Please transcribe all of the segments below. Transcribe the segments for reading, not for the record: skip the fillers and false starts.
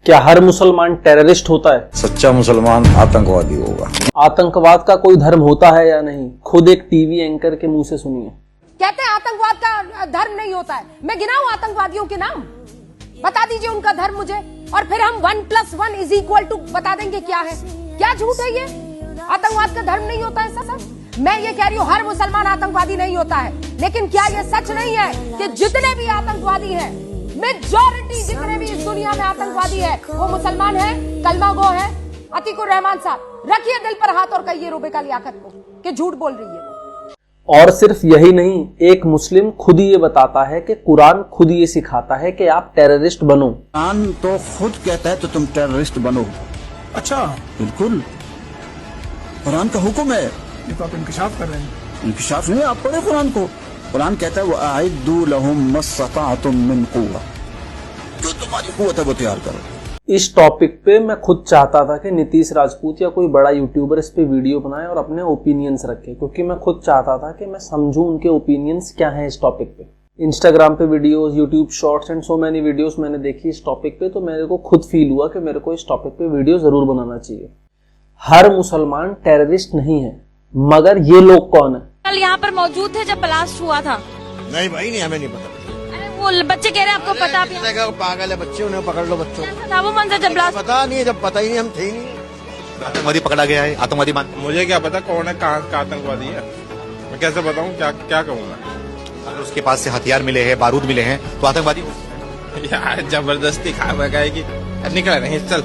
क्या हर मुसलमान टेररिस्ट होता है? सच्चा मुसलमान आतंकवादी होगा। आतंकवाद का कोई धर्म होता है या नहीं? खुद एक टीवी एंकर के मुंह से सुनिए। कहते हैं आतंकवाद का धर्म नहीं होता है। मैं गिनाऊं आतंकवादियों के नाम, बता दीजिए उनका धर्म मुझे, और फिर हम 1+1 = बता देंगे क्या है। क्या झूठ है ये? आतंकवाद का धर्म नहीं होता है सर। मैं ये कह रही हूँ हर मुसलमान आतंकवादी नहीं होता है, लेकिन क्या ये सच नहीं है कि जितने भी आतंकवादी हैं, मेजॉरिटी जितने भी इस दुनिया में आतंकवादी है वो मुसलमान है, कलमा गो है। अतीकुर रहमान साहब, रखिए दिल पर हाथ और कहिए रूबिका लियाकत को कि झूठ बोल रही है वो। और सिर्फ यही नहीं, एक मुस्लिम खुद ये बताता है कि कुरान खुद ये सिखाता है कि आप टेररिस्ट बनो। कुरान तो खुद कहता है तो तुम टेररिस्ट बनो। अच्छा, बिल्कुल, कुरान का हुक्म है। ये तो आप इंकशाफ कर रहे हैं। इंकशाफ नहीं, आप पढ़े कुरान को। कुरान कहता है वअइद्दू लहुम मस्तताअतुम मिन कुव्वा, जो तुम्हारी कुव्वत है वो तैयार करो। इस टॉपिक पे मैं खुद चाहता था कि नीतीश राजपूत या कोई बड़ा यूट्यूबर इस पे वीडियो बनाए और अपने ओपिनियंस रखे, क्योंकि मैं खुद चाहता था कि मैं समझूं उनके ओपिनियंस क्या हैं इस टॉपिक पे। इंस्टाग्राम पे videos, YouTube shorts and so many videos मैंने देखी इस टॉपिक पे, तो मेरे को खुद फील हुआ कि मेरे को इस टॉपिक पे वीडियो जरूर बनाना चाहिए। हर मुसलमान टेररिस्ट नहीं है, मगर ये लोग कौन है? कल यहाँ पर मौजूद थे जब ब्लास्ट हुआ था। नहीं भाई, नहीं, हमें नहीं पता। अरे वो बच्चे कह रहे हैं आपको पता भी नहीं। पागल है बच्चे, उन्हें पकड़ लो बच्चों। था वो मंजर जब ब्लास्ट? पता नहीं है, जब पता ही नहीं, हम थे ही नहीं। आतंकवादी पकड़ा गया है, आतंकवादी मुझे क्या पता कौन है, कहाँ का आतंकवादी है, मैं कैसे बताऊँ, क्या कहूँगा। अगर उसके पास से हथियार मिले हैं, बारूद मिले हैं तो आतंकवादी यार जबरदस्ती खा बगाएगी, निकला नहीं चल।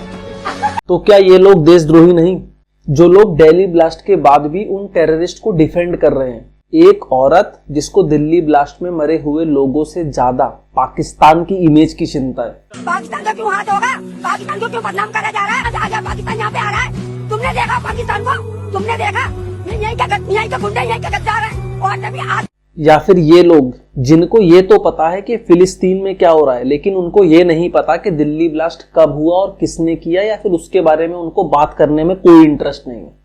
तो क्या ये लोग देशद्रोही नहीं, जो लोग दिल्ली ब्लास्ट के बाद भी उन टेररिस्ट को डिफेंड कर रहे हैं? एक औरत जिसको दिल्ली ब्लास्ट में मरे हुए लोगों से ज्यादा पाकिस्तान की इमेज की चिंता है। पाकिस्तान का क्यों हाथ होगा? पाकिस्तान को क्यों बदनाम करा जा रहा है? आजा पाकिस्तान यहाँ पे आ रहा है। तुमने देखा पाकिस्तान को? तुमने देखा? यही का गुंडा, यही का गद्दार है। और तभी आज या फिर ये लोग जिनको ये तो पता है कि फिलिस्तीन में क्या हो रहा है, लेकिन उनको ये नहीं पता कि दिल्ली ब्लास्ट कब हुआ और किसने किया, या फिर उसके बारे में उनको बात करने में कोई इंटरेस्ट नहीं है।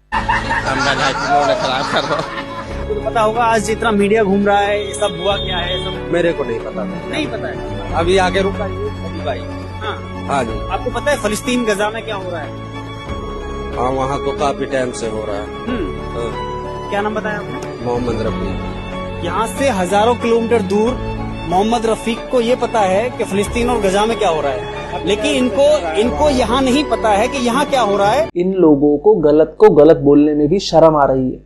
पता होगा आज जितना मीडिया घूम रहा है, ये सब हुआ क्या है, सब मेरे को नहीं पता। नहीं पता है। अभी आगे रुका अभी भाई। हाँ, आगे आपको पता है फलस्तीन गजा में क्या हो रहा है? हाँ, वहाँ तो काफी टाइम से हो रहा है। क्या नाम बताया आपने? मोहम्मद रफी। यहाँ से हजारों किलोमीटर दूर मोहम्मद रफीक को ये पता है कि फलस्तीन और गजा में क्या हो रहा है, लेकिन इनको यहाँ नहीं पता है कि यहाँ क्या हो रहा है। इन लोगों को गलत बोलने में भी शर्म आ रही है।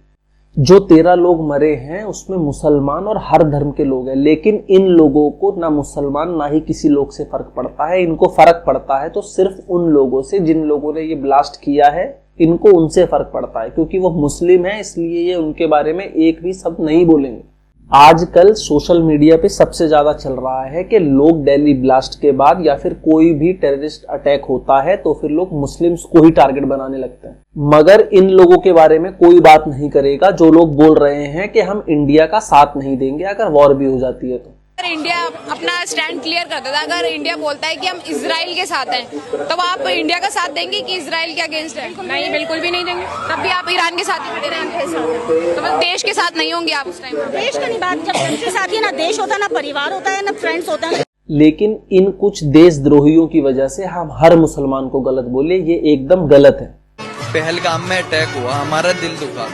जो 13 लोग मरे हैं उसमें मुसलमान और हर धर्म के लोग हैं, लेकिन इन लोगों को ना मुसलमान ना ही किसी लोग से फर्क पड़ता है। इनको फर्क पड़ता है तो सिर्फ उन लोगों से जिन लोगों ने ये ब्लास्ट किया है, इनको उनसे फर्क पड़ता है, क्योंकि वो मुस्लिम है, इसलिए ये उनके बारे में एक भी शब्द नहीं बोलेंगे। आजकल सोशल मीडिया पे सबसे ज्यादा चल रहा है कि लोग दिल्ली ब्लास्ट के बाद या फिर कोई भी टेररिस्ट अटैक होता है तो फिर लोग मुस्लिम्स को ही टारगेट बनाने लगते हैं, मगर इन लोगों के बारे में कोई बात नहीं करेगा जो लोग बोल रहे हैं कि हम इंडिया का साथ नहीं देंगे अगर वॉर भी हो जाती है तो। अगर इंडिया अपना स्टैंड क्लियर करता था, अगर इंडिया बोलता है कि हम इजराइल के साथ हैं, तो आप इंडिया का साथ देंगे कि इजराइल के अगेंस्ट है? नहीं, बिल्कुल भी नहीं देंगे। तब भी आप ईरान के साथ ही खड़े रहेंगे, तो बस देश के साथ नहीं होंगे आप उस टाइम। देश का नहीं बात, जब कंट्री साथ ही ना देश होता है, ना परिवार होता है, ना फ्रेंड्स होता है। लेकिन इन कुछ देशद्रोहियों की वजह से हम हर मुसलमान को गलत बोले, ये एकदम गलत है। पहलगाम में अटैक हुआ, हमारा दिल दुखा,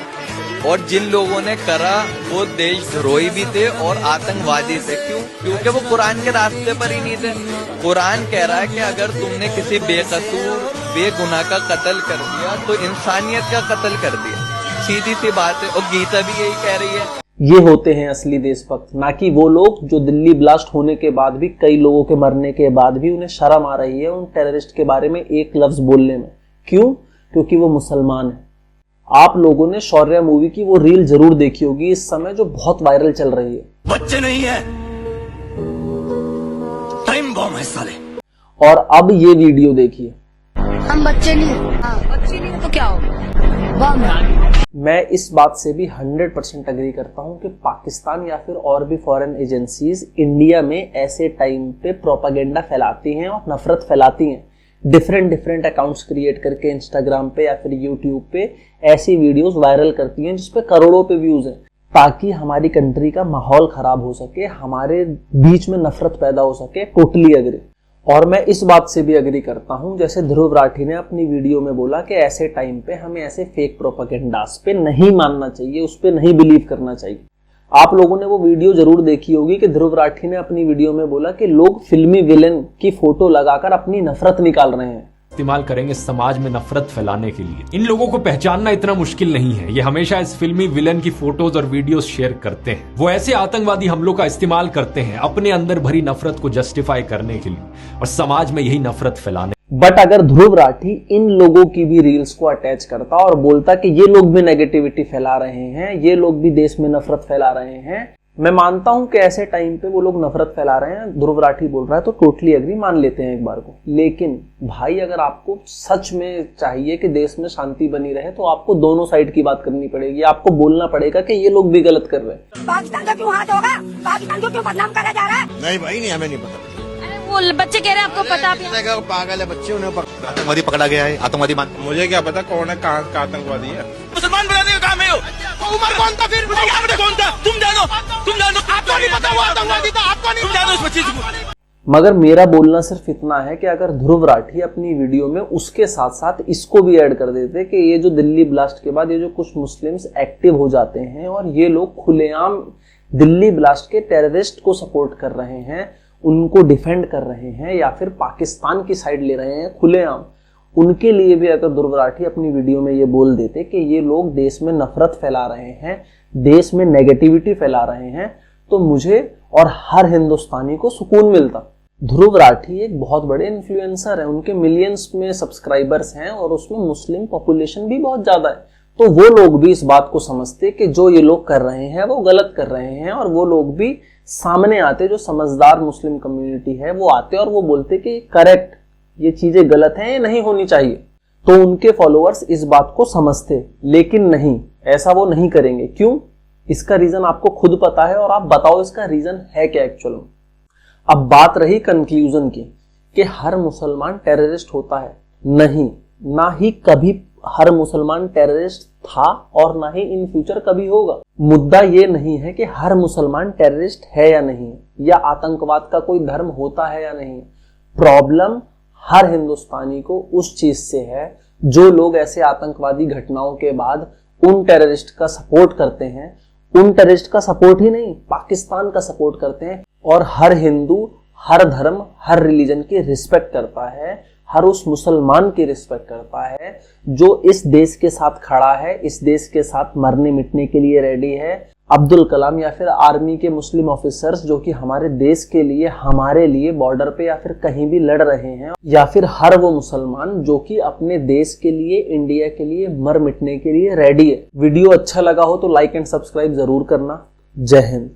और जिन लोगों ने करा वो देशद्रोही भी थे और आतंकवादी थे। क्यों? क्योंकि वो कुरान के रास्ते पर ही नहीं थे। कुरान कह रहा है कि अगर तुमने किसी बेकसूर बेगुनाह का कत्ल कर दिया तो इंसानियत का कत्ल कर दिया। सीधी सी बात है, और गीता भी यही कह रही है। ये होते हैं असली देशभक्त, ना कि वो लोग जो दिल्ली ब्लास्ट होने के बाद भी, कई लोगों के मरने के बाद भी उन्हें शर्म आ रही है उन टेररिस्ट के बारे में एक लफ्ज बोलने में। क्यों? क्योंकि वो मुसलमान है। आप लोगों ने शौर्य मूवी की वो रील जरूर देखी होगी इस समय, जो बहुत वायरल चल रही है। बच्चे नहीं है, टाइम बॉम्ब है साले। और अब ये वीडियो देखिए। हम बच्चे नहीं हैं। बच्चे नहीं तो क्या होगा? मैं इस बात से भी 100% अग्री करता हूं कि पाकिस्तान या फिर और भी फॉरेन एजेंसीज इंडिया में ऐसे टाइम पे प्रोपागेंडा फैलाती हैं और नफरत फैलाती हैं। डिफरेंट अकाउंट्स क्रिएट करके इंस्टाग्राम पे या फिर यूट्यूब पे ऐसी वीडियोस वायरल करती हैं जिसपे करोड़ों पे व्यूज हैं, ताकि हमारी कंट्री का माहौल खराब हो सके, हमारे बीच में नफरत पैदा हो सके। Totally agree. और मैं इस बात से भी एग्री करता हूं, जैसे ध्रुव राठी ने अपनी वीडियो में बोला कि ऐसे टाइम पे हमें ऐसे फेक प्रोपेगेंडास पे नहीं मानना चाहिए, उस पे नहीं बिलीव करना चाहिए। आप लोगों ने वो वीडियो जरूर देखी होगी कि ध्रुव राठी ने अपनी वीडियो में बोला कि लोग फिल्मी विलेन की फोटो लगाकर अपनी नफरत निकाल रहे हैं, इस्तेमाल करेंगे समाज में नफरत फैलाने के लिए। इन लोगों को पहचानना इतना मुश्किल नहीं है, ये हमेशा इस फिल्मी विलन की फोटोज और वीडियोस शेयर करते हैं। वो ऐसे आतंकवादी हमलों का इस्तेमाल करते हैं अपने अंदर भरी नफरत को जस्टिफाई करने के लिए और समाज में यही नफरत फैलाने। बट अगर ध्रुव राठी इन लोगों की भी रील्स को अटैच करता और बोलता कि ये लोग भी नेगेटिविटी फैला रहे हैं, ये लोग भी देश में नफरत फैला रहे हैं, मैं मानता हूं कि ऐसे टाइम पे वो लोग नफरत फैला रहे हैं, ध्रुव राठी बोल रहा है तो टोटली एग्री, मान लेते हैं एक बार को। लेकिन भाई अगर आपको सच में चाहिए कि देश में शांति बनी रहे तो आपको दोनों साइड की बात करनी पड़ेगी। आपको बोलना पड़ेगा कि ये लोग भी गलत कर रहे हैं। पाकिस्तान का क्यों हाथ होगा? पाकिस्तान को क्यों बदनाम करा जा रहा है? नहीं भाई, नहीं, हमें नहीं पता। वो बच्चे कह रहे हैं आपको पता भी पागल है बच्चे, उन्हें आतंकवादी पकड़ा गया है, आतंकवादी मान। मुझे क्या पता कौन है, कहाँ का आतंकवादी है। मुसलमान बनाने का काम है। उमर कौन था फिर? कौन था? तुम जानो, आपको नहीं पता वो आतंकवादी था, आपको नहीं जानो उस चीज को। मगर मेरा बोलना सिर्फ इतना है कि अगर ध्रुव राठी अपनी वीडियो में उसके साथ साथ इसको भी ऐड कर देते कि ये जो दिल्ली ब्लास्ट के बाद ये जो कुछ मुस्लिम्स एक्टिव हो जाते हैं और ये लोग खुलेआम दिल्ली ब्लास्ट के टेररिस्ट को सपोर्ट कर रहे हैं, उनको डिफेंड कर रहे हैं या फिर पाकिस्तान की साइड ले रहे हैं खुलेआम, उनके लिए भी अगर ध्रुव राठी अपनी वीडियो में ये बोल देते कि ये लोग देश में नफरत फैला रहे हैं, देश में नेगेटिविटी फैला रहे हैं, तो मुझे और हर हिंदुस्तानी को सुकून मिलता। ध्रुव राठी एक बहुत बड़े इन्फ्लुएंसर हैं, उनके मिलियंस में सब्सक्राइबर्स हैं और उसमें मुस्लिम पॉपुलेशन भी बहुत ज्यादा है, तो वो लोग भी इस बात को समझते कि जो ये लोग कर रहे हैं वो गलत कर रहे हैं, और वो लोग भी सामने आते, जो समझदार मुस्लिम कम्युनिटी है वो आते और वो बोलते कि करेक्ट, ये चीजें गलत हैं, ये नहीं होनी चाहिए। तो उनके फॉलोअर्स इस बात को समझते, लेकिन नहीं, ऐसा वो नहीं करेंगे। क्यों? इसका रीजन आपको खुद पता है और आप बताओ इसका रीजन है क्या एक्चुअल में। अब बात रही कंक्लूजन की कि हर मुसलमान टेररिस्ट होता है, नहीं, ना ही कभी हर मुसलमान टेररिस्ट था और ना ही इन फ्यूचर कभी होगा। मुद्दा ये नहीं है कि हर मुसलमान टेररिस्ट है या नहीं, या आतंकवाद का कोई धर्म होता है या नहीं। प्रॉब्लम हर हिंदुस्तानी को उस चीज से है जो लोग ऐसे आतंकवादी घटनाओं के बाद उन टेररिस्ट का सपोर्ट करते हैं, उन टेररिस्ट का सपोर्ट ही नहीं, पाकिस्तान का सपोर्ट करते हैं। और हर हिंदू, हर धर्म, हर रिलीजन की रिस्पेक्ट करता है, हर उस मुसलमान की रिस्पेक्ट करता है जो इस देश के साथ खड़ा है, इस देश के साथ मरने मिटने के लिए रेडी है। अब्दुल कलाम या फिर आर्मी के मुस्लिम ऑफिसर्स जो कि हमारे देश के लिए, हमारे लिए बॉर्डर पे या फिर कहीं भी लड़ रहे हैं, या फिर हर वो मुसलमान जो कि अपने देश के लिए, इंडिया के लिए मर मिटने के लिए रेडी है। वीडियो अच्छा लगा हो तो लाइक एंड सब्सक्राइब जरूर करना। जय हिंद।